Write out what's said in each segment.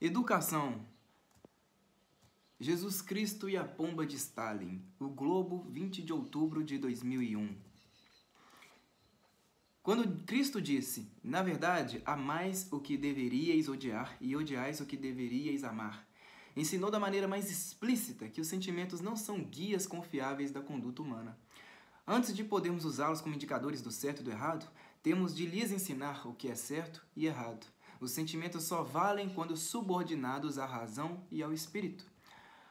Educação. Jesus Cristo e a pomba de Stalin. O Globo, 20 de outubro de 2001. Quando Cristo disse, na verdade, amais o que deveríeis odiar e odiais o que deveríeis amar, ensinou da maneira mais explícita que os sentimentos não são guias confiáveis da conduta humana. Antes de podermos usá-los como indicadores do certo e do errado, temos de lhes ensinar o que é certo e errado. Os sentimentos só valem quando subordinados à razão e ao espírito.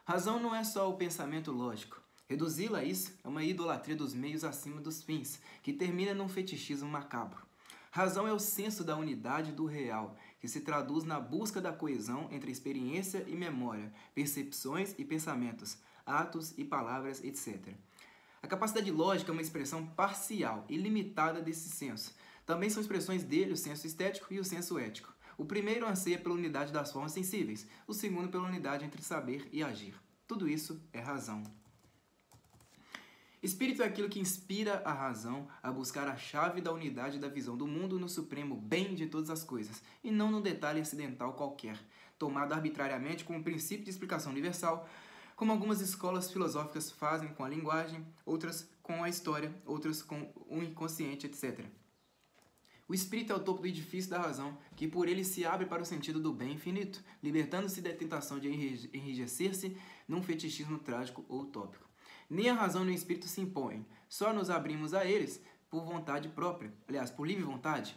Razão não é só o pensamento lógico. Reduzi-la a isso é uma idolatria dos meios acima dos fins, que termina num fetichismo macabro. Razão é o senso da unidade do real, que se traduz na busca da coesão entre experiência e memória, percepções e pensamentos, atos e palavras, etc. A capacidade lógica é uma expressão parcial e limitada desse senso. Também são expressões dele o senso estético e o senso ético. O primeiro anseia pela unidade das formas sensíveis, o segundo pela unidade entre saber e agir. Tudo isso é razão. Espírito é aquilo que inspira a razão a buscar a chave da unidade da visão do mundo no supremo bem de todas as coisas, e não num detalhe acidental qualquer, tomado arbitrariamente como princípio de explicação universal, como algumas escolas filosóficas fazem com a linguagem, outras com a história, outras com o inconsciente, etc. O espírito é o topo do edifício da razão, que por ele se abre para o sentido do bem infinito, libertando-se da tentação de enrijecer-se num fetichismo trágico ou utópico. Nem a razão nem o espírito se impõem, só nos abrimos a eles por vontade própria, aliás, por livre vontade.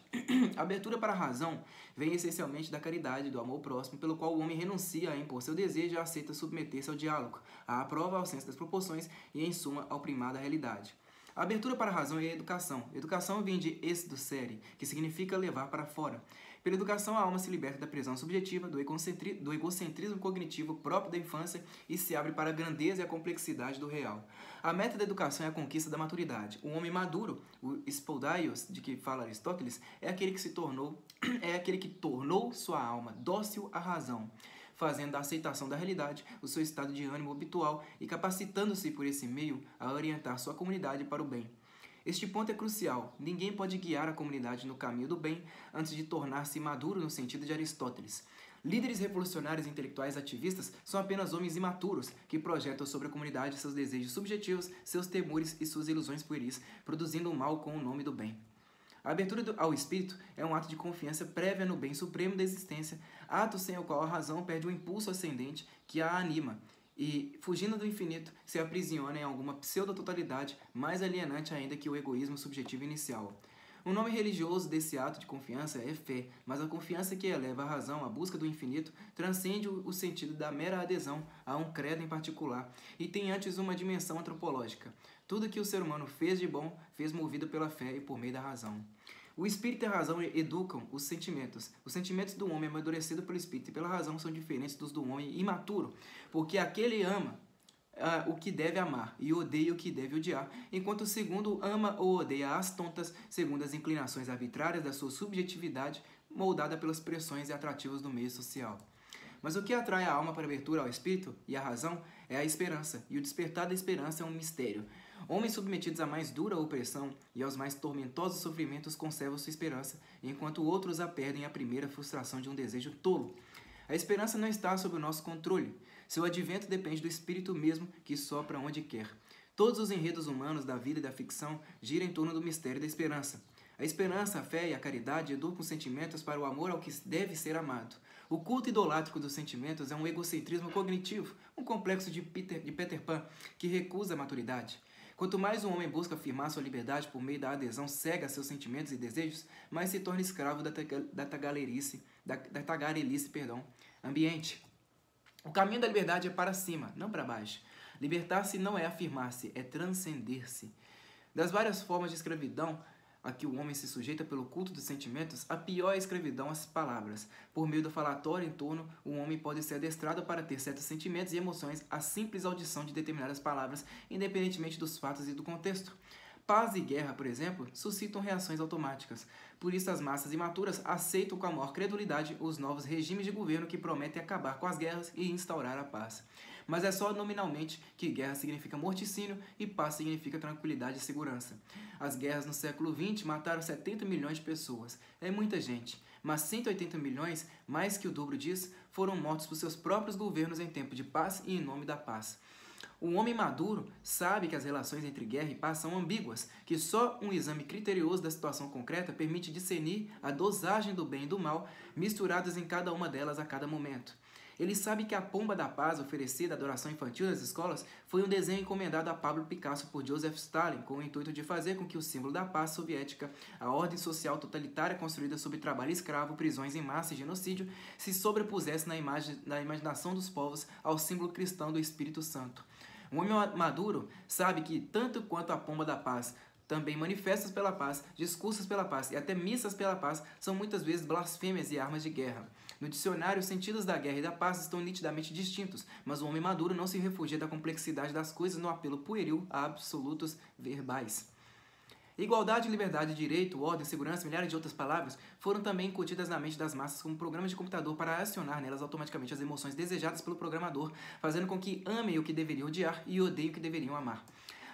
A abertura para a razão vem essencialmente da caridade, do amor próximo, pelo qual o homem renuncia a impor seu desejo e aceita submeter-se ao diálogo, à prova, ao senso das proporções e, em suma, ao primar da realidade. A abertura para a razão é a educação. Educação vem de esducere, que significa levar para fora. Pela educação, a alma se liberta da prisão subjetiva, do egocentrismo cognitivo próprio da infância e se abre para a grandeza e a complexidade do real. A meta da educação é a conquista da maturidade. O homem maduro, o spoudaios, de que fala Aristóteles, é aquele que tornou sua alma dócil à razão, fazendo da aceitação da realidade o seu estado de ânimo habitual e capacitando-se por esse meio a orientar sua comunidade para o bem. Este ponto é crucial. Ninguém pode guiar a comunidade no caminho do bem antes de tornar-se maduro no sentido de Aristóteles. Líderes revolucionários intelectuais ativistas são apenas homens imaturos que projetam sobre a comunidade seus desejos subjetivos, seus temores e suas ilusões pueris, produzindo o mal com o nome do bem. A abertura ao espírito é um ato de confiança prévia no bem supremo da existência, ato sem o qual a razão perde o impulso ascendente que a anima e, fugindo do infinito, se aprisiona em alguma pseudo-totalidade mais alienante ainda que o egoísmo subjetivo inicial. O nome religioso desse ato de confiança é fé, mas a confiança que eleva a razão à busca do infinito transcende o sentido da mera adesão a um credo em particular e tem antes uma dimensão antropológica. Tudo que o ser humano fez de bom, fez movido pela fé e por meio da razão. O espírito e a razão educam os sentimentos. Os sentimentos do homem amadurecido pelo espírito e pela razão são diferentes dos do homem imaturo, porque aquele ama o que deve amar e odeia o que deve odiar, enquanto o segundo ama ou odeia as tontas, segundo as inclinações arbitrárias da sua subjetividade, moldada pelas pressões e atrativos do meio social. Mas o que atrai a alma para a abertura ao espírito e à razão é a esperança, e o despertar da esperança é um mistério. Homens submetidos à mais dura opressão e aos mais tormentosos sofrimentos conservam sua esperança, enquanto outros a perdem à primeira frustração de um desejo tolo. A esperança não está sob o nosso controle. Seu advento depende do espírito mesmo que sopra onde quer. Todos os enredos humanos da vida e da ficção giram em torno do mistério da esperança. A esperança, a fé e a caridade educam sentimentos para o amor ao que deve ser amado. O culto idolátrico dos sentimentos é um egocentrismo cognitivo, um complexo de Peter Pan que recusa a maturidade. Quanto mais um homem busca afirmar sua liberdade por meio da adesão cega a seus sentimentos e desejos, mais se torna escravo da tagarelice ambiente. O caminho da liberdade é para cima, não para baixo. Libertar-se não é afirmar-se, é transcender-se. Das várias formas de escravidão a que o homem se sujeita pelo culto dos sentimentos, a pior é a escravidão às palavras. Por meio do falatório em torno, o homem pode ser adestrado para ter certos sentimentos e emoções à simples audição de determinadas palavras, independentemente dos fatos e do contexto. Paz e guerra, por exemplo, suscitam reações automáticas. Por isso, as massas imaturas aceitam com a maior credulidade os novos regimes de governo que prometem acabar com as guerras e instaurar a paz. Mas é só nominalmente que guerra significa morticínio e paz significa tranquilidade e segurança. As guerras no século XX mataram 70 milhões de pessoas. É muita gente. mas 180 milhões, mais que o dobro disso, foram mortos por seus próprios governos em tempo de paz e em nome da paz. O homem maduro sabe que as relações entre guerra e paz são ambíguas, que só um exame criterioso da situação concreta permite discernir a dosagem do bem e do mal misturadas em cada uma delas a cada momento. Ele sabe que a pomba da paz oferecida à adoração infantil nas escolas foi um desenho encomendado a Pablo Picasso por Joseph Stalin, com o intuito de fazer com que o símbolo da paz soviética, a ordem social totalitária construída sob trabalho escravo, prisões em massa e genocídio, se sobrepusesse na imaginação dos povos ao símbolo cristão do Espírito Santo. Um homem maduro sabe que, tanto quanto a pomba da paz, também manifestos pela paz, discursos pela paz e até missas pela paz são muitas vezes blasfêmias e armas de guerra. No dicionário, os sentidos da guerra e da paz estão nitidamente distintos, mas o homem maduro não se refugia da complexidade das coisas no apelo pueril a absolutos verbais. Igualdade, liberdade, direito, ordem, segurança, milhares de outras palavras foram também incutidas na mente das massas como programas de computador para acionar nelas automaticamente as emoções desejadas pelo programador, fazendo com que amem o que deveriam odiar e odeiem o que deveriam amar.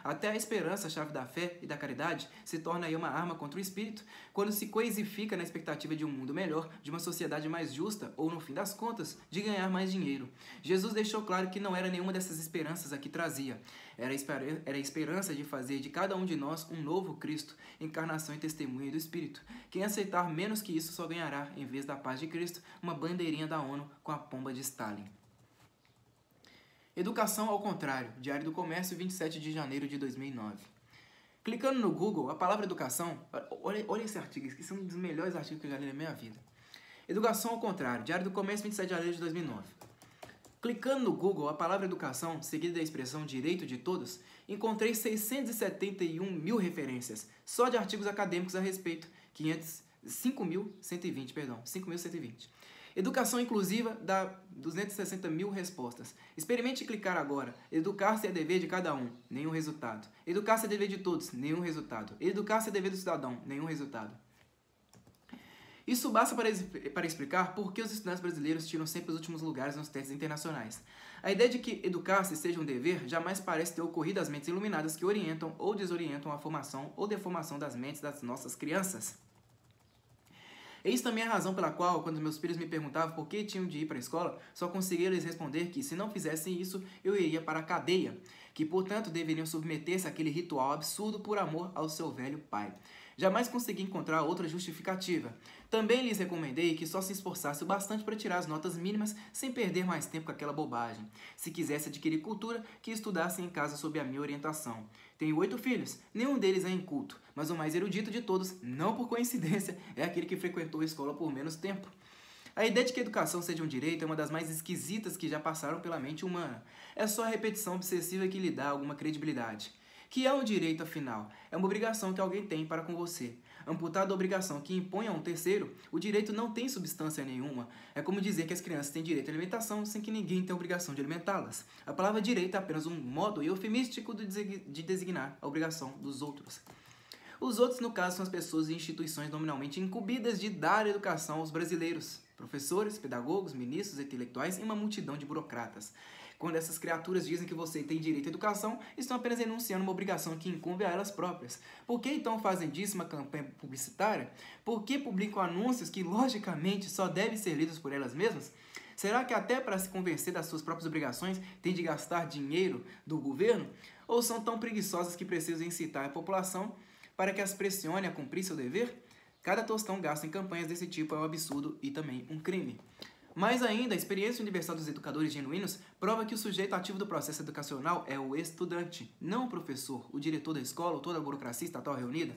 Até a esperança, a chave da fé e da caridade, se torna aí uma arma contra o espírito, quando se coisifica na expectativa de um mundo melhor, de uma sociedade mais justa ou, no fim das contas, de ganhar mais dinheiro. Jesus deixou claro que não era nenhuma dessas esperanças a que trazia. Era a esperança de fazer de cada um de nós um novo Cristo, encarnação e testemunha do Espírito. Quem aceitar menos que isso só ganhará, em vez da paz de Cristo, uma bandeirinha da ONU com a pomba de Stalin. Educação ao contrário, Diário do Comércio, 27 de janeiro de 2009. Clicando no Google, a palavra educação... Olha esse artigo, esse é um dos melhores artigos que eu já li na minha vida. Educação ao contrário, Diário do Comércio, 27 de janeiro de 2009. Clicando no Google, a palavra educação, seguida da expressão direito de todos, encontrei 671 mil referências, só de artigos acadêmicos a respeito, 5.120. Educação inclusiva dá 260 mil respostas. Experimente clicar agora. Educar-se é dever de cada um, nenhum resultado. Educar-se é dever de todos, nenhum resultado. Educar-se é dever do cidadão, nenhum resultado. Isso basta para explicar por que os estudantes brasileiros tiram sempre os últimos lugares nos testes internacionais. A ideia de que educar-se seja um dever jamais parece ter ocorrido às mentes iluminadas que orientam ou desorientam a formação ou deformação das mentes das nossas crianças. Eis também a razão pela qual, quando meus filhos me perguntavam por que tinham de ir para a escola, só conseguia lhes responder que, se não fizessem isso, eu iria para a cadeia, que, portanto, deveriam submeter-se àquele ritual absurdo por amor ao seu velho pai. Jamais consegui encontrar outra justificativa. Também lhes recomendei que só se esforçasse o bastante para tirar as notas mínimas sem perder mais tempo com aquela bobagem. Se quisesse adquirir cultura, que estudassem em casa sob a minha orientação. Tenho 8 filhos, nenhum deles é inculto, mas o mais erudito de todos, não por coincidência, é aquele que frequentou a escola por menos tempo. A ideia de que a educação seja um direito é uma das mais esquisitas que já passaram pela mente humana. É só a repetição obsessiva que lhe dá alguma credibilidade. Que é um direito, afinal? É uma obrigação que alguém tem para com você. Amputado a obrigação que impõe a um terceiro, o direito não tem substância nenhuma. É como dizer que as crianças têm direito à alimentação sem que ninguém tenha obrigação de alimentá-las. A palavra direito é apenas um modo eufemístico de designar a obrigação dos outros. Os outros, no caso, são as pessoas e instituições nominalmente incumbidas de dar educação aos brasileiros. Professores, pedagogos, ministros, intelectuais e uma multidão de burocratas. Quando essas criaturas dizem que você tem direito à educação, estão apenas enunciando uma obrigação que incumbe a elas próprias. Por que então fazem disso uma campanha publicitária? Por que publicam anúncios que, logicamente, só devem ser lidos por elas mesmas? Será que até para se convencer das suas próprias obrigações tem de gastar dinheiro do governo? Ou são tão preguiçosas que precisam incitar a população para que as pressione a cumprir seu dever? Cada tostão gasto em campanhas desse tipo é um absurdo e também um crime. Mais ainda, a experiência universal dos educadores genuínos prova que o sujeito ativo do processo educacional é o estudante, não o professor, o diretor da escola ou toda a burocracia estatal reunida.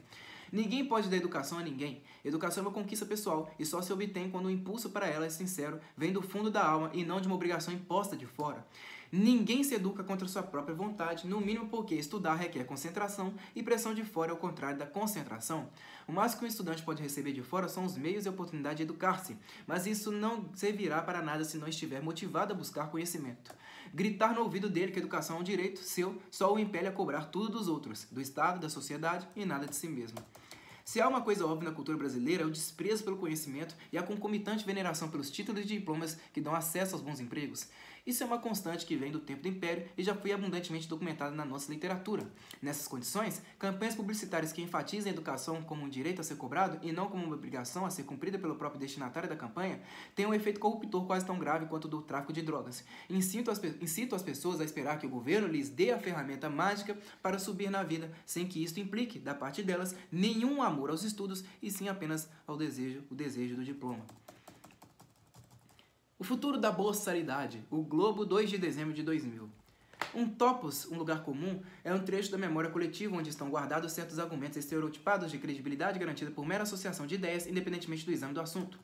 Ninguém pode dar educação a ninguém. Educação é uma conquista pessoal e só se obtém quando o impulso para ela é sincero, vem do fundo da alma e não de uma obrigação imposta de fora. Ninguém se educa contra sua própria vontade, no mínimo porque estudar requer concentração e pressão de fora é o contrário da concentração. O máximo que um estudante pode receber de fora são os meios e a oportunidade de educar-se, mas isso não servirá para nada se não estiver motivado a buscar conhecimento. Gritar no ouvido dele que a educação é um direito seu só o impele a cobrar tudo dos outros, do Estado, da sociedade e nada de si mesmo. Se há uma coisa óbvia na cultura brasileira, é o desprezo pelo conhecimento e a concomitante veneração pelos títulos e diplomas que dão acesso aos bons empregos. Isso é uma constante que vem do tempo do Império e já foi abundantemente documentada na nossa literatura. Nessas condições, campanhas publicitárias que enfatizam a educação como um direito a ser cobrado e não como uma obrigação a ser cumprida pelo próprio destinatário da campanha têm um efeito corruptor quase tão grave quanto o do tráfico de drogas. Incitam as pessoas a esperar que o governo lhes dê a ferramenta mágica para subir na vida, sem que isto implique, da parte delas, nenhum amor aos estudos e sim apenas o desejo do diploma. O futuro da boçalidade, o Globo, 2 de dezembro de 2000. Um topos, um lugar comum, é um trecho da memória coletiva onde estão guardados certos argumentos estereotipados de credibilidade garantida por mera associação de ideias, independentemente do exame do assunto.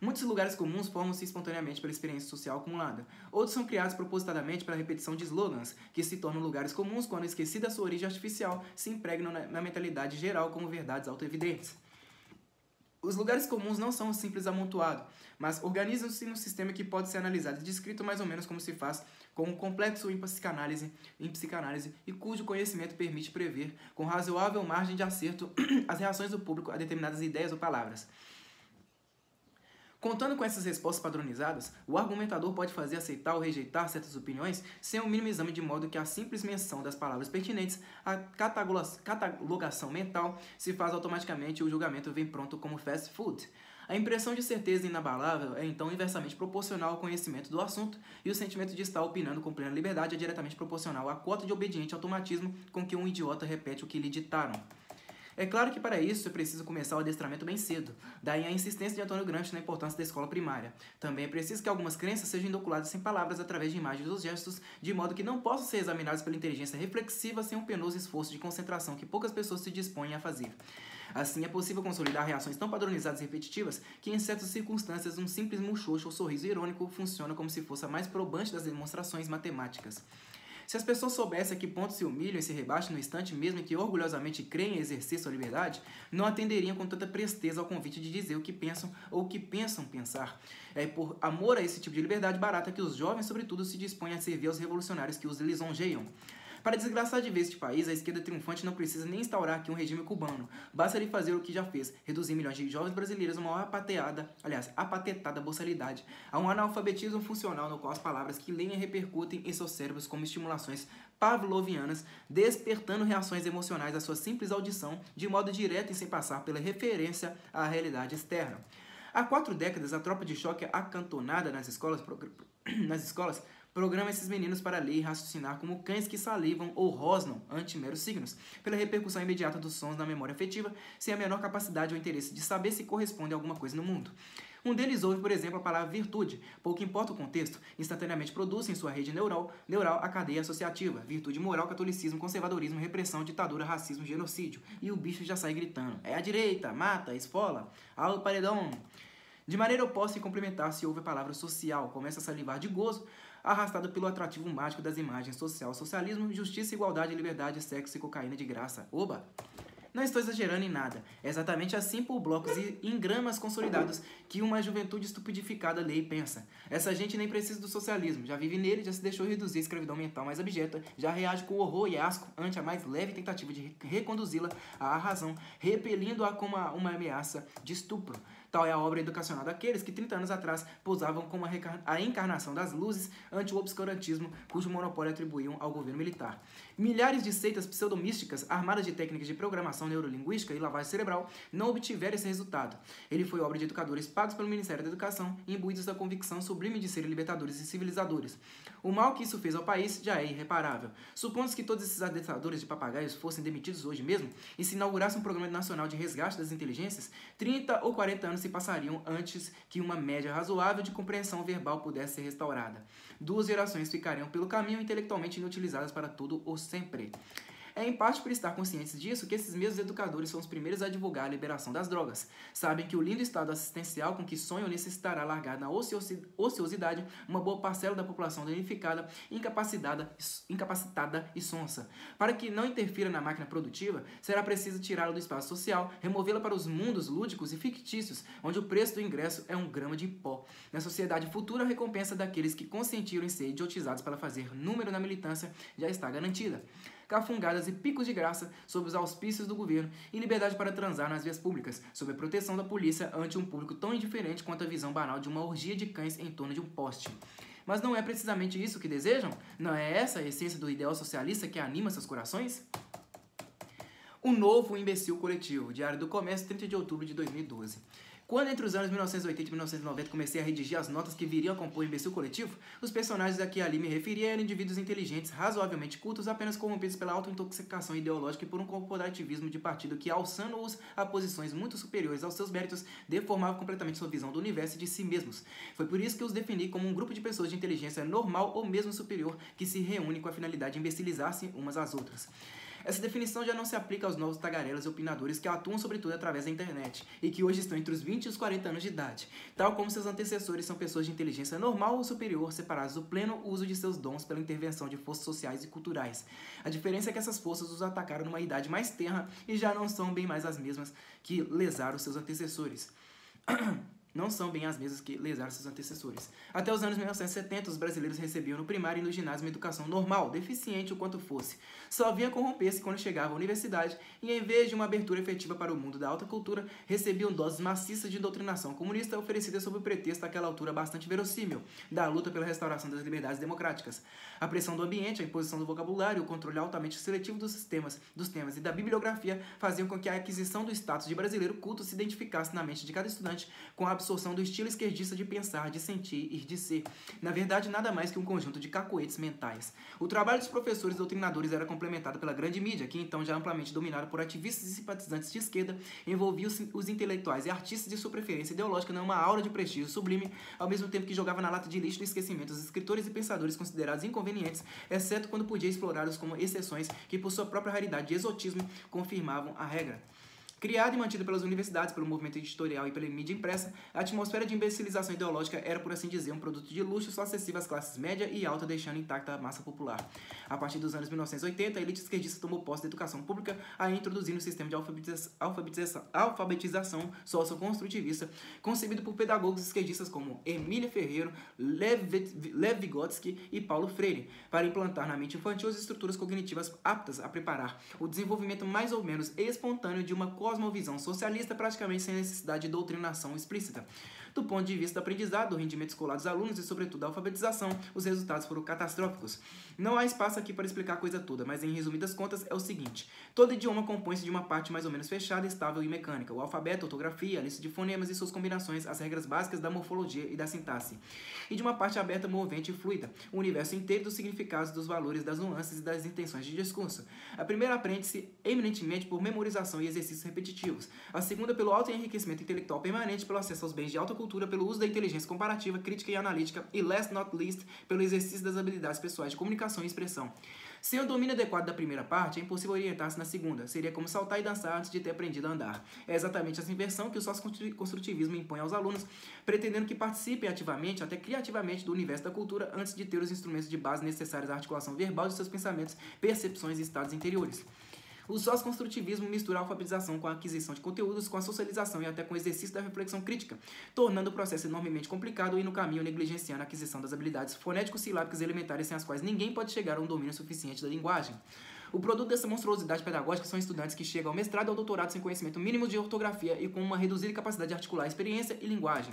Muitos lugares comuns formam-se espontaneamente pela experiência social acumulada. Outros são criados propositadamente pela repetição de slogans, que se tornam lugares comuns quando, esquecida sua origem artificial, se impregnam na mentalidade geral como verdades autoevidentes. Os lugares comuns não são um simples amontoado, mas organizam-se num sistema que pode ser analisado e descrito mais ou menos como se faz com um complexo em psicanálise e cujo conhecimento permite prever, com razoável margem de acerto, as reações do público a determinadas ideias ou palavras. Contando com essas respostas padronizadas, o argumentador pode fazer aceitar ou rejeitar certas opiniões sem o mínimo exame, de modo que a simples menção das palavras pertinentes, a catalogação mental, se faz automaticamente e o julgamento vem pronto como fast food. A impressão de certeza inabalável é então inversamente proporcional ao conhecimento do assunto e o sentimento de estar opinando com plena liberdade é diretamente proporcional à cota de obediente automatismo com que um idiota repete o que lhe ditaram. É claro que para isso é preciso começar o adestramento bem cedo, daí a insistência de Antônio Gramsci na importância da escola primária. Também é preciso que algumas crenças sejam inoculadas sem palavras através de imagens ou gestos, de modo que não possam ser examinadas pela inteligência reflexiva sem um penoso esforço de concentração que poucas pessoas se dispõem a fazer. Assim, é possível consolidar reações tão padronizadas e repetitivas que, em certas circunstâncias, um simples muxoxo ou sorriso irônico funciona como se fosse a mais probante das demonstrações matemáticas. Se as pessoas soubessem a que ponto se humilham e se rebaixam no instante mesmo em que orgulhosamente creem exercer sua liberdade, não atenderiam com tanta presteza ao convite de dizer o que pensam ou o que pensam pensar. É por amor a esse tipo de liberdade barata que os jovens, sobretudo, se dispõem a servir aos revolucionários que os lisonjeiam. Para desgraçar de vez este país, a esquerda triunfante não precisa nem instaurar aqui um regime cubano. Basta-lhe fazer o que já fez, reduzir milhões de jovens brasileiros a uma apatetada boçalidade, a um analfabetismo funcional no qual as palavras que leem repercutem em seus cérebros como estimulações pavlovianas, despertando reações emocionais à sua simples audição, de modo direto e sem passar pela referência à realidade externa. Há 4 décadas, a tropa de choque acantonada nas escolas programa esses meninos para ler e raciocinar como cães que salivam ou rosnam ante meros signos, pela repercussão imediata dos sons na memória afetiva, sem a menor capacidade ou interesse de saber se corresponde a alguma coisa no mundo. Um deles ouve, por exemplo, a palavra virtude. Pouco importa o contexto, instantaneamente produz em sua rede neural a cadeia associativa, virtude moral, catolicismo, conservadorismo, repressão, ditadura, racismo, genocídio. E o bicho já sai gritando: é a direita, mata, esfola, ao paredão. De maneira oposta e complementar, se ouve a palavra social, começa a salivar de gozo, arrastado pelo atrativo mágico das imagens social, socialismo, justiça, igualdade, liberdade, sexo e cocaína de graça. Oba! Não estou exagerando em nada. É exatamente assim por blocos e em gramas consolidados que uma juventude estupidificada lê e pensa. Essa gente nem precisa do socialismo, já vive nele, já se deixou reduzir à escravidão mental mais abjeta, já reage com horror e asco ante a mais leve tentativa de reconduzi-la à razão, repelindo-a como uma ameaça de estupro. Tal é a obra educacional daqueles que 30 anos atrás pousavam como a encarnação das luzes ante o obscurantismo cujo monopólio atribuíam ao governo militar. Milhares de seitas pseudomísticas, armadas de técnicas de programação neurolinguística e lavagem cerebral, não obtiveram esse resultado. Ele foi obra de educadores pagos pelo Ministério da Educação, imbuídos da convicção sublime de serem libertadores e civilizadores. O mal que isso fez ao país já é irreparável. Supondo que todos esses adestradores de papagaios fossem demitidos hoje mesmo, e se inaugurasse um programa nacional de resgate das inteligências, 30 ou 40 anos se passariam antes que uma média razoável de compreensão verbal pudesse ser restaurada. 2 gerações ficariam pelo caminho intelectualmente inutilizadas para tudo ou sempre. É em parte por estar conscientes disso que esses mesmos educadores são os primeiros a divulgar a liberação das drogas. Sabem que o lindo estado assistencial com que sonham necessitará largar na ociosidade uma boa parcela da população danificada, incapacitada e sonsa. Para que não interfira na máquina produtiva, será preciso tirá-la do espaço social, removê-la para os mundos lúdicos e fictícios, onde o preço do ingresso é 1 grama de pó. Na sociedade futura, a recompensa daqueles que consentiram em ser idiotizados para fazer número na militância já está garantida. cafungadas e picos de graça sob os auspícios do governo e liberdade para transar nas vias públicas, sob a proteção da polícia ante um público tão indiferente quanto a visão banal de uma orgia de cães em torno de um poste. Mas não é precisamente isso que desejam? Não é essa a essência do ideal socialista que anima seus corações? O Novo Imbecil Coletivo, Diário do Comércio, 30 de outubro de 2012. Quando entre os anos 1980 e 1990 comecei a redigir as notas que viriam a compor o Imbecil Coletivo, os personagens a que ali me referia eram indivíduos inteligentes, razoavelmente cultos, apenas corrompidos pela autointoxicação ideológica e por um corporativismo de partido que, alçando-os a posições muito superiores aos seus méritos, deformava completamente sua visão do universo e de si mesmos. Foi por isso que os defini como um grupo de pessoas de inteligência normal ou mesmo superior que se reúne com a finalidade de imbecilizar-se umas às outras. Essa definição já não se aplica aos novos tagarelas e opinadores que atuam sobretudo através da internet e que hoje estão entre os 20 e os 40 anos de idade, tal como seus antecessores são pessoas de inteligência normal ou superior separadas do pleno uso de seus dons pela intervenção de forças sociais e culturais. A diferença é que essas forças os atacaram numa idade mais tenra e já não são bem mais as mesmas que lesaram seus antecessores. Não são bem as mesmas que lesaram seus antecessores. Até os anos 1970, os brasileiros recebiam no primário e no ginásio uma educação normal, deficiente o quanto fosse. Só vinha corromper-se quando chegava à universidade e, em vez de uma abertura efetiva para o mundo da alta cultura, recebiam doses maciças de doutrinação comunista oferecida sob o pretexto àquela altura bastante verossímil, da luta pela restauração das liberdades democráticas. A pressão do ambiente, a imposição do vocabulário, o controle altamente seletivo dos temas e da bibliografia faziam com que a aquisição do status de brasileiro culto se identificasse na mente de cada estudante com a absorção do estilo esquerdista de pensar, de sentir e de ser. Na verdade, nada mais que um conjunto de cacoetes mentais. O trabalho dos professores doutrinadores era complementado pela grande mídia, que então já amplamente dominada por ativistas e simpatizantes de esquerda, envolvia os intelectuais e artistas de sua preferência ideológica numa aura de prestígio sublime, ao mesmo tempo que jogava na lata de lixo do esquecimento os escritores e pensadores considerados inconvenientes, exceto quando podia explorá-los como exceções que, por sua própria raridade de exotismo, confirmavam a regra. Criada e mantida pelas universidades, pelo movimento editorial e pela mídia impressa, a atmosfera de imbecilização ideológica era, por assim dizer, um produto de luxo só acessível às classes média e alta, deixando intacta a massa popular. A partir dos anos 1980, a elite esquerdista tomou posse da educação pública, a introduzir um sistema de alfabetização socioconstrutivista, concebido por pedagogos esquerdistas como Emília Ferreiro, Lev Vygotsky e Paulo Freire, para implantar na mente infantil as estruturas cognitivas aptas a preparar o desenvolvimento mais ou menos espontâneo de uma cosmovisão socialista praticamente sem necessidade de doutrinação explícita. Do ponto de vista do aprendizado, do rendimento escolar dos alunos e, sobretudo, da alfabetização, os resultados foram catastróficos. Não há espaço aqui para explicar a coisa toda, mas, em resumidas contas, é o seguinte. Todo idioma compõe-se de uma parte mais ou menos fechada, estável e mecânica. O alfabeto, a ortografia, a lista de fonemas e suas combinações, as regras básicas da morfologia e da sintaxe. E de uma parte aberta, movente e fluida, o universo inteiro dos significados, dos valores, das nuances e das intenções de discurso. A primeira aprende-se eminentemente por memorização e exercícios repetitivos. A segunda pelo autoenriquecimento intelectual permanente, pelo acesso aos bens de alta cultura, pelo uso da inteligência comparativa, crítica e analítica e, last not least, pelo exercício das habilidades pessoais de comunicação e expressão. Sem o domínio adequado da primeira parte, é impossível orientar-se na segunda. Seria como saltar e dançar antes de ter aprendido a andar. É exatamente essa inversão que o socioconstrutivismo impõe aos alunos, pretendendo que participem ativamente, até criativamente, do universo da cultura antes de ter os instrumentos de base necessários à articulação verbal de seus pensamentos, percepções e estados interiores. O socioconstrutivismo mistura a alfabetização com a aquisição de conteúdos, com a socialização e até com o exercício da reflexão crítica, tornando o processo enormemente complicado e, no caminho, negligenciando a aquisição das habilidades fonético-silábicas elementares sem as quais ninguém pode chegar a um domínio suficiente da linguagem. O produto dessa monstruosidade pedagógica são estudantes que chegam ao mestrado e ao doutorado sem conhecimento mínimo de ortografia e com uma reduzida capacidade de articular experiência e linguagem.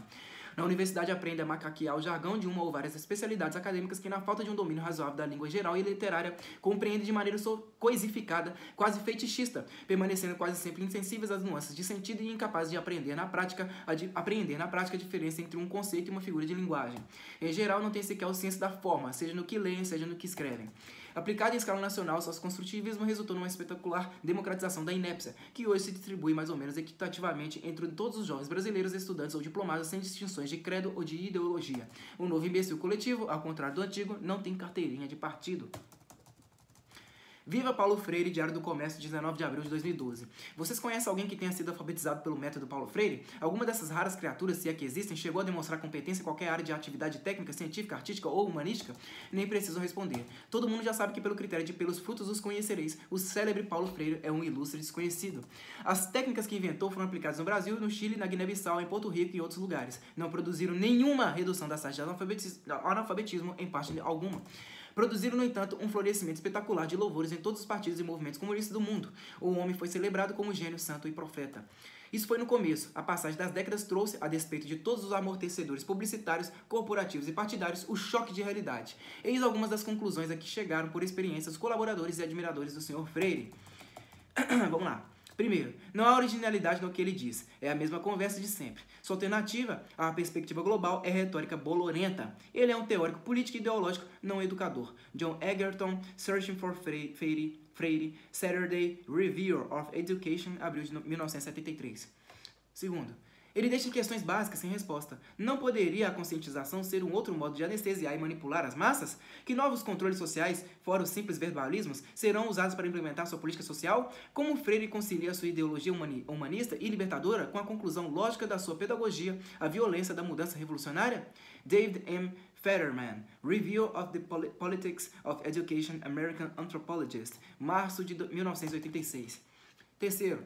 Na universidade aprende a macaquear o jargão de uma ou várias especialidades acadêmicas que, na falta de um domínio razoável da língua geral e literária, compreende de maneira coisificada, quase fetichista, permanecendo quase sempre insensíveis às nuances de sentido e incapazes de apreender na prática a diferença entre um conceito e uma figura de linguagem. Em geral, não tem sequer o senso da forma, seja no que leem, seja no que escrevem. Aplicado em escala nacional, o socioconstrutivismo resultou numa espetacular democratização da inépcia, que hoje se distribui mais ou menos equitativamente entre todos os jovens brasileiros, estudantes ou diplomados, sem distinções de credo ou de ideologia. O novo imbecil coletivo, ao contrário do antigo, não tem carteirinha de partido. Viva Paulo Freire, Diário do Comércio, 19 de abril de 2012. Vocês conhecem alguém que tenha sido alfabetizado pelo método Paulo Freire? Alguma dessas raras criaturas, se é que existem, chegou a demonstrar competência em qualquer área de atividade técnica, científica, artística ou humanística? Nem precisam responder. Todo mundo já sabe que, pelo critério de pelos frutos os conhecereis, o célebre Paulo Freire é um ilustre desconhecido. As técnicas que inventou foram aplicadas no Brasil, no Chile, na Guiné-Bissau, em Porto Rico e outros lugares. Não produziram nenhuma redução das taxas de analfabetismo em parte alguma. produziram, no entanto, um florescimento espetacular de louvores em todos os partidos e movimentos comunistas do mundo. O homem foi celebrado como gênio, santo e profeta. Isso foi no começo. A passagem das décadas trouxe, a despeito de todos os amortecedores publicitários, corporativos e partidários, o choque de realidade. Eis algumas das conclusões a que chegaram por experiências dos colaboradores e admiradores do Sr. Freire. Vamos lá. Primeiro, não há originalidade no que ele diz. É a mesma conversa de sempre. Sua alternativa à perspectiva global é retórica bolorenta. Ele é um teórico político e ideológico, não educador. John Egerton, Searching for Freire, Saturday Review of Education, abril de 1973. Segundo, ele deixa questões básicas sem resposta. Não poderia a conscientização ser um outro modo de anestesiar e manipular as massas? Que novos controles sociais, fora os simples verbalismos, serão usados para implementar sua política social? Como Freire concilia sua ideologia humanista e libertadora com a conclusão lógica da sua pedagogia, a violência da mudança revolucionária? David M. Fetterman, Review of the Politics of Education, American Anthropologist, março de 1986. Terceiro,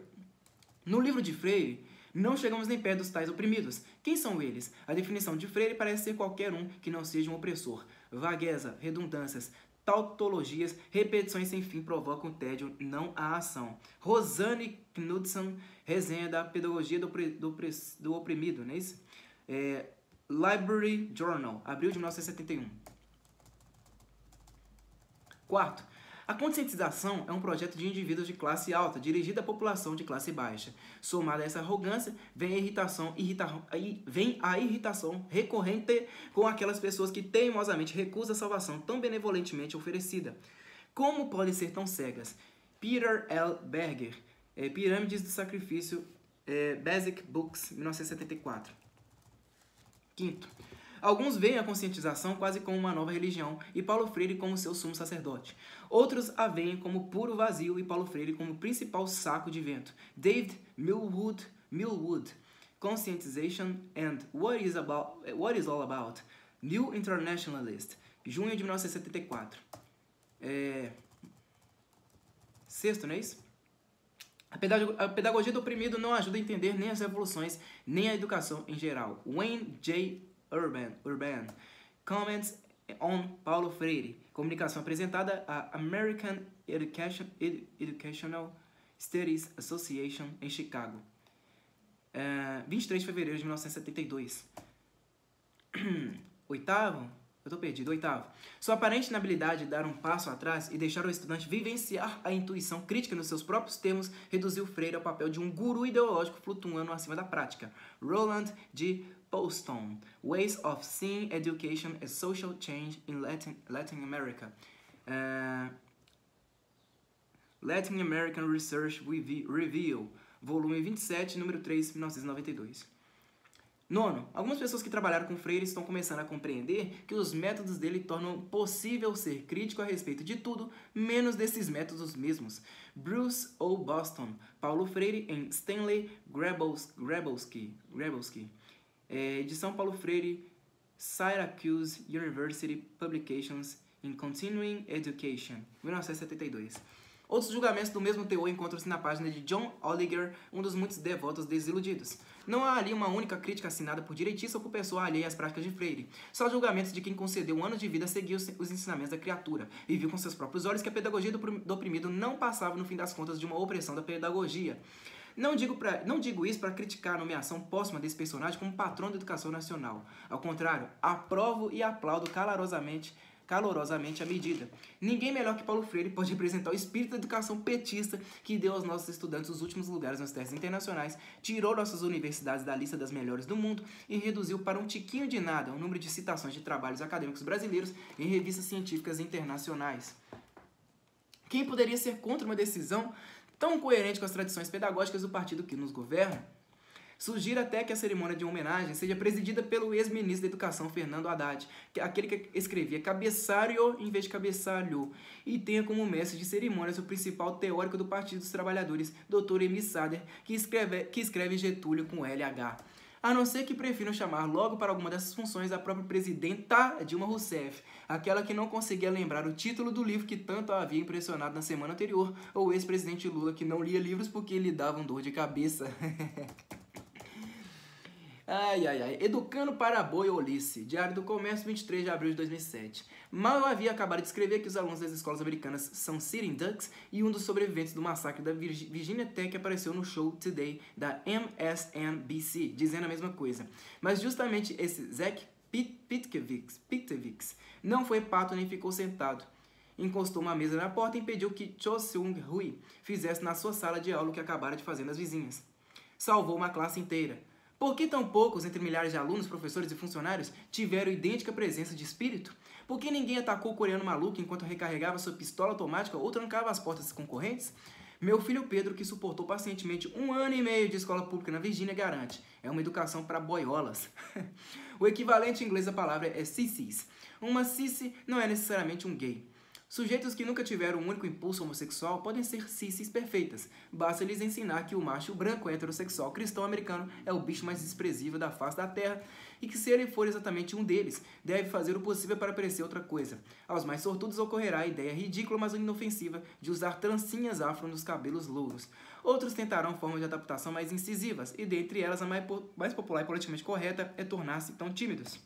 no livro de Freire, não chegamos nem perto dos tais oprimidos. Quem são eles? A definição de Freire parece ser qualquer um que não seja um opressor. Vagueza, redundâncias, tautologias, repetições sem fim provocam tédio, não a ação. Rosane Knudsen, resenha da pedagogia do oprimido, não é isso? Library Journal, abril de 1971. Quarto, a conscientização é um projeto de indivíduos de classe alta, dirigido à população de classe baixa. Somada a essa arrogância, vem a irritação recorrente com aquelas pessoas que teimosamente recusam a salvação tão benevolentemente oferecida. Como podem ser tão cegas? Peter L. Berger, Pirâmides do Sacrifício, Basic Books, 1974. Quinto, alguns veem a conscientização quase como uma nova religião e Paulo Freire como seu sumo sacerdote. Outros a veem como puro vazio e Paulo Freire como principal saco de vento. David Millwood, Conscientization and What is All About, New Internationalist, junho de 1974. Sexto, não é isso? A pedagogia do oprimido não ajuda a entender nem as revoluções, nem a educação em geral. Wayne J. Urban, Comments on Paulo Freire, comunicação apresentada à American Educational Studies Association em Chicago, 23 de fevereiro de 1972. Oitavo, sua aparente inabilidade de dar um passo atrás e deixar o estudante vivenciar a intuição crítica nos seus próprios termos reduziu Freire ao papel de um guru ideológico flutuando acima da prática. Roland G. Poston, Ways of Seeing Education as Social Change in Latin America. Latin American Research Review, volume 27, número 3, 1992. Nono, algumas pessoas que trabalharam com Freire estão começando a compreender que os métodos dele tornam possível ser crítico a respeito de tudo, menos desses métodos mesmos. Bruce O. Boston, Paulo Freire em Stanley Grabowski, edição Paulo Freire, Syracuse University Publications in Continuing Education, 1972. Outros julgamentos do mesmo teor encontram-se na página de John Oliger, um dos muitos devotos desiludidos. Não há ali uma única crítica assinada por direitista ou por pessoa alheia às práticas de Freire. Só julgamentos de quem concedeu um ano de vida a seguir os ensinamentos da criatura e viu com seus próprios olhos que a pedagogia do oprimido não passava, no fim das contas, de uma opressão da pedagogia. Não digo isso para criticar a nomeação póstuma desse personagem como patrão da educação nacional. Ao contrário, aprovo e aplaudo calorosamente a medida. Ninguém melhor que Paulo Freire pode representar o espírito da educação petista que deu aos nossos estudantes os últimos lugares nos testes internacionais, tirou nossas universidades da lista das melhores do mundo e reduziu para um tiquinho de nada o número de citações de trabalhos acadêmicos brasileiros em revistas científicas internacionais. Quem poderia ser contra uma decisão tão coerente com as tradições pedagógicas do partido que nos governa? Sugira até que a cerimônia de homenagem seja presidida pelo ex-ministro da Educação, Fernando Haddad, aquele que escrevia cabeçalho em vez de cabeçalho, e tenha como mestre de cerimônias o principal teórico do Partido dos Trabalhadores, Dr. Emile Sader, que escreve Getúlio com LH. A não ser que prefiram chamar logo para alguma dessas funções a própria presidenta Dilma Rousseff, aquela que não conseguia lembrar o título do livro que tanto a havia impressionado na semana anterior, ou o ex-presidente Lula, que não lia livros porque lhe davam dor de cabeça. Ai, ai, ai. Educando para Boiolice. Diário do Comércio, 23 de abril de 2007. Mal eu havia acabado de escrever que os alunos das escolas americanas são sitting ducks e um dos sobreviventes do massacre da Virginia Tech apareceu no show Today da MSNBC, dizendo a mesma coisa. Mas justamente esse Zach Pitkevix não foi pato nem ficou sentado. Encostou uma mesa na porta e impediu que Cho Seung-hui fizesse na sua sala de aula o que acabara de fazer nas vizinhas. Salvou uma classe inteira. Por que tão poucos, entre milhares de alunos, professores e funcionários, tiveram idêntica presença de espírito? Por que ninguém atacou o coreano maluco enquanto recarregava sua pistola automática ou trancava as portas dos concorrentes? Meu filho Pedro, que suportou pacientemente 1 ano e meio de escola pública na Virgínia, garante. É uma educação para boiolas. O equivalente em inglês da palavra é sissies. Uma sissy não é necessariamente um gay. Sujeitos que nunca tiveram um único impulso homossexual podem ser sissies perfeitas. Basta lhes ensinar que o macho branco heterossexual cristão americano é o bicho mais desprezível da face da terra e que, se ele for exatamente um deles, deve fazer o possível para parecer outra coisa. Aos mais sortudos ocorrerá a ideia ridícula, mas inofensiva, de usar trancinhas afro nos cabelos louros. Outros tentarão formas de adaptação mais incisivas, e dentre elas a mais popular e politicamente correta é tornar-se tão tímidos,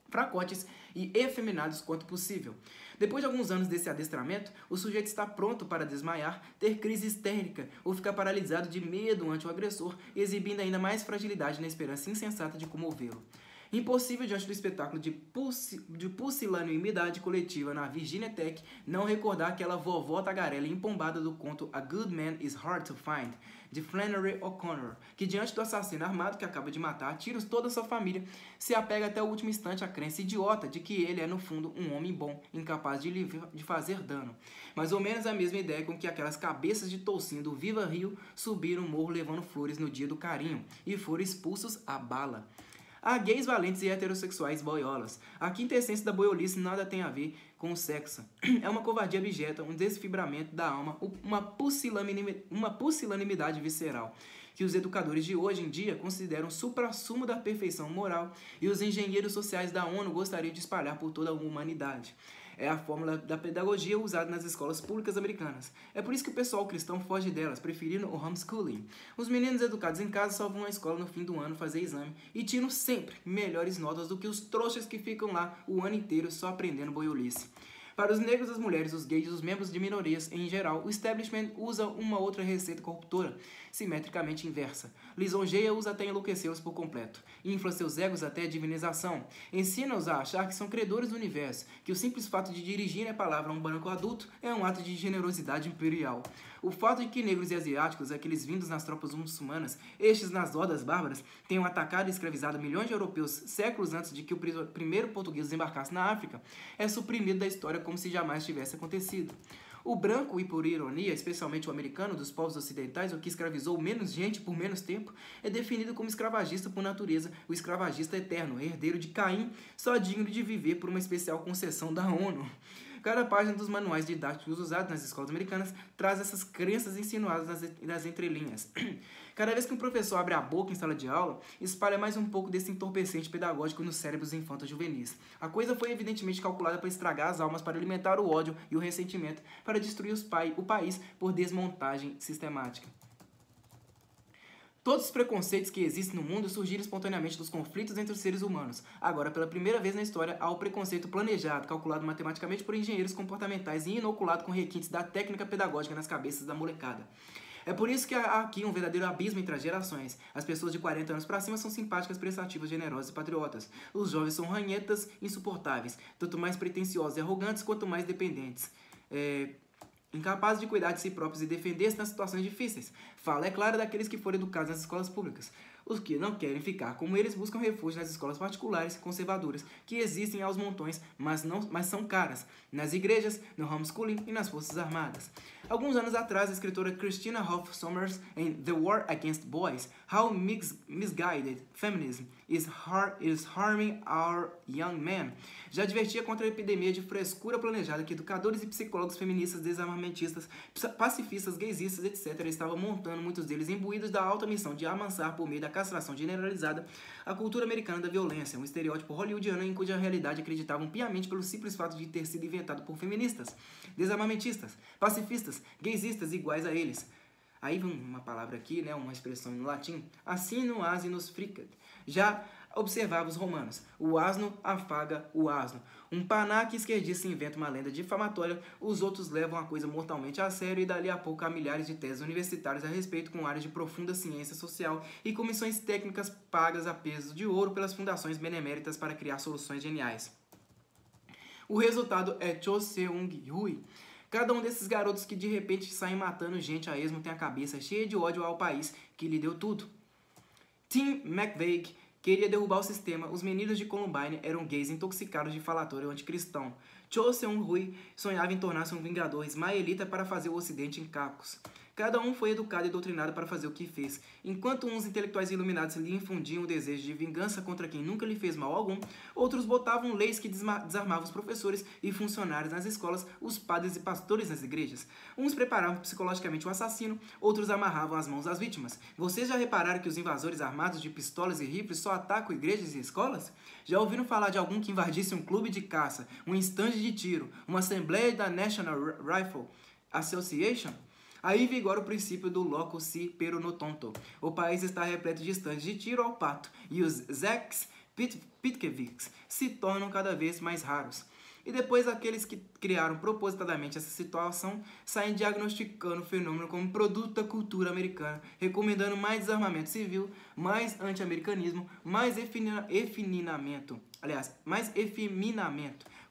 fracotes e efeminados quanto possível. Depois de alguns anos desse adestramento, o sujeito está pronto para desmaiar, ter crise histérica ou ficar paralisado de medo ante o agressor, exibindo ainda mais fragilidade na esperança insensata de comovê-lo. Impossível diante do espetáculo de pusilanimidade coletiva na Virginia Tech não recordar aquela vovó tagarela empombada do conto A Good Man is Hard to Find, de Flannery O'Connor, que diante do assassino armado que acaba de matar a tiros toda a sua família, se apega até o último instante à crença idiota de que ele é no fundo um homem bom, incapaz de fazer dano. Mais ou menos a mesma ideia com que aquelas cabeças de toucinho do Viva Rio subiram o morro levando flores no dia do carinho e foram expulsos à bala. Há gays valentes e heterossexuais boiolas. A quinta essência da boiolice nada tem a ver com o sexo. É uma covardia abjeta, um desfibramento da alma, uma pusilanimidade visceral, que os educadores de hoje em dia consideram suprassumo da perfeição moral e os engenheiros sociais da ONU gostariam de espalhar por toda a humanidade. É a fórmula da pedagogia usada nas escolas públicas americanas. É por isso que o pessoal cristão foge delas, preferindo o homeschooling. Os meninos educados em casa só vão à escola no fim do ano fazer exame e tiram sempre melhores notas do que os trouxas que ficam lá o ano inteiro só aprendendo boiolice. Para os negros, as mulheres, os gays e os membros de minorias em geral, o establishment usa uma outra receita corruptora, simetricamente inversa. Lisonjeia-os até enlouquecê-los por completo. Infla seus egos até a divinização. Ensina-os a achar que são credores do universo, que o simples fato de dirigir a palavra a um branco adulto é um ato de generosidade imperial. O fato de que negros e asiáticos, aqueles vindos nas tropas muçulmanas, estes nas hordas bárbaras, tenham atacado e escravizado milhões de europeus séculos antes de que o primeiro português desembarcasse na África, é suprimido da história como se jamais tivesse acontecido. O branco, e por ironia, especialmente o americano dos povos ocidentais, o que escravizou menos gente por menos tempo, é definido como escravagista por natureza, o escravagista eterno, herdeiro de Caim, só digno de viver por uma especial concessão da ONU. Cada página dos manuais didáticos usados nas escolas americanas traz essas crenças insinuadas nas entrelinhas. Cada vez que um professor abre a boca em sala de aula, espalha mais um pouco desse entorpecente pedagógico nos cérebros infantos juvenis. A coisa foi evidentemente calculada para estragar as almas, para alimentar o ódio e o ressentimento, para destruir o país por desmontagem sistemática. Todos os preconceitos que existem no mundo surgiram espontaneamente dos conflitos entre os seres humanos. Agora, pela primeira vez na história, há o preconceito planejado, calculado matematicamente por engenheiros comportamentais e inoculado com requintes da técnica pedagógica nas cabeças da molecada. É por isso que há aqui um verdadeiro abismo entre as gerações. As pessoas de 40 anos para cima são simpáticas, prestativas, generosas e patriotas. Os jovens são ranhetas, insuportáveis, tanto mais pretensiosos e arrogantes quanto mais dependentes. Incapazes de cuidar de si próprios e defender-se nas situações difíceis. Fala, é claro, daqueles que foram educados nas escolas públicas. Os que não querem ficar como eles buscam refúgio nas escolas particulares e conservadoras, que existem aos montões, mas são caras, nas igrejas, no homeschooling e nas forças armadas. Alguns anos atrás, a escritora Christina Hoff Sommers, em The War Against Boys, How Misguided Feminism is Harming Our Young Men, já advertia contra a epidemia de frescura planejada que educadores e psicólogos feministas, desarmamentistas, pacifistas, gaysistas, etc. estavam montando, muitos deles imbuídos da alta missão de amansar por meio da castração generalizada a cultura americana da violência, um estereótipo hollywoodiano em cuja realidade acreditavam piamente pelo simples fato de ter sido inventado por feministas, desarmamentistas, pacifistas, gaysistas iguais a eles. Aí vem uma palavra aqui, né, uma expressão no latim, asino asinus fricat, Já observava os romanos. O asno afaga o asno. Um panaca esquerdista inventa uma lenda difamatória, os outros levam a coisa mortalmente a sério e dali a pouco há milhares de teses universitárias a respeito com áreas de profunda ciência social e comissões técnicas pagas a peso de ouro pelas fundações beneméritas para criar soluções geniais. O resultado é Cho Seung-hui. Cada um desses garotos que de repente saem matando gente a esmo tem a cabeça cheia de ódio ao país que lhe deu tudo. Tim McVeigh queria derrubar o sistema. Os meninos de Columbine eram gays intoxicados de falatório anticristão. Cho Seung-hui sonhava em tornar-se um vingador ismaelita para fazer o ocidente em cacos. Cada um foi educado e doutrinado para fazer o que fez. Enquanto uns intelectuais iluminados lhe infundiam o desejo de vingança contra quem nunca lhe fez mal algum, outros botavam leis que desarmavam os professores e funcionários nas escolas, os padres e pastores nas igrejas. Uns preparavam psicologicamente o assassino, outros amarravam as mãos das vítimas. Vocês já repararam que os invasores armados de pistolas e rifles só atacam igrejas e escolas? Já ouviram falar de algum que invadisse um clube de caça, um estande de tiro, uma assembleia da National Rifle Association? Aí vigora o princípio do loco si pero no tonto. O país está repleto de estandes de tiro ao pato, e os Zeks Pitkeviks se tornam cada vez mais raros. E depois aqueles que criaram propositadamente essa situação saem diagnosticando o fenômeno como produto da cultura americana, recomendando mais desarmamento civil, mais anti-americanismo, mais efeminamento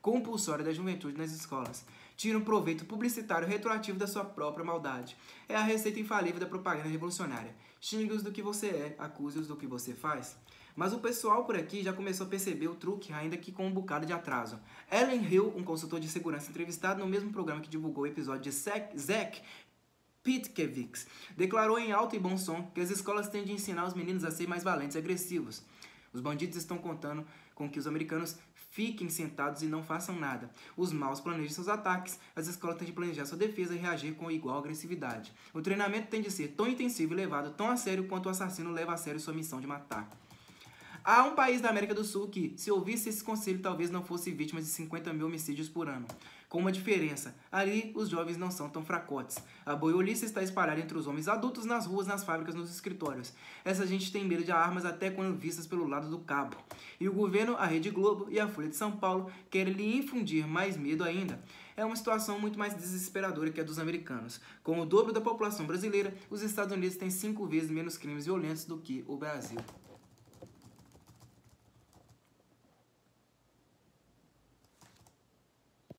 compulsório da juventude nas escolas. Tiram proveito publicitário retroativo da sua própria maldade. É a receita infalível da propaganda revolucionária. Xingue-os do que você é, acuse-os do que você faz. Mas o pessoal por aqui já começou a perceber o truque, ainda que com um bocado de atraso. Ellen Hill, um consultor de segurança entrevistado no mesmo programa que divulgou o episódio de Zek Pitkeviks, declarou em alto e bom som que as escolas têm de ensinar os meninos a ser mais valentes e agressivos. Os bandidos estão contando com que os americanos fiquem sentados e não façam nada. Os maus planejam seus ataques, as escolas têm de planejar sua defesa e reagir com igual agressividade. O treinamento tem de ser tão intensivo e levado tão a sério quanto o assassino leva a sério sua missão de matar. Há um país da América do Sul que, se ouvisse esse conselho, talvez não fosse vítima de 50 mil homicídios por ano. Com uma diferença, ali os jovens não são tão fracotes. A boiolice está espalhada entre os homens adultos nas ruas, nas fábricas, nos escritórios. Essa gente tem medo de armas até quando vistas pelo lado do cabo. E o governo, a Rede Globo e a Folha de São Paulo querem lhe infundir mais medo ainda. É uma situação muito mais desesperadora que a dos americanos. Com o dobro da população brasileira, os Estados Unidos têm 5 vezes menos crimes violentos do que o Brasil.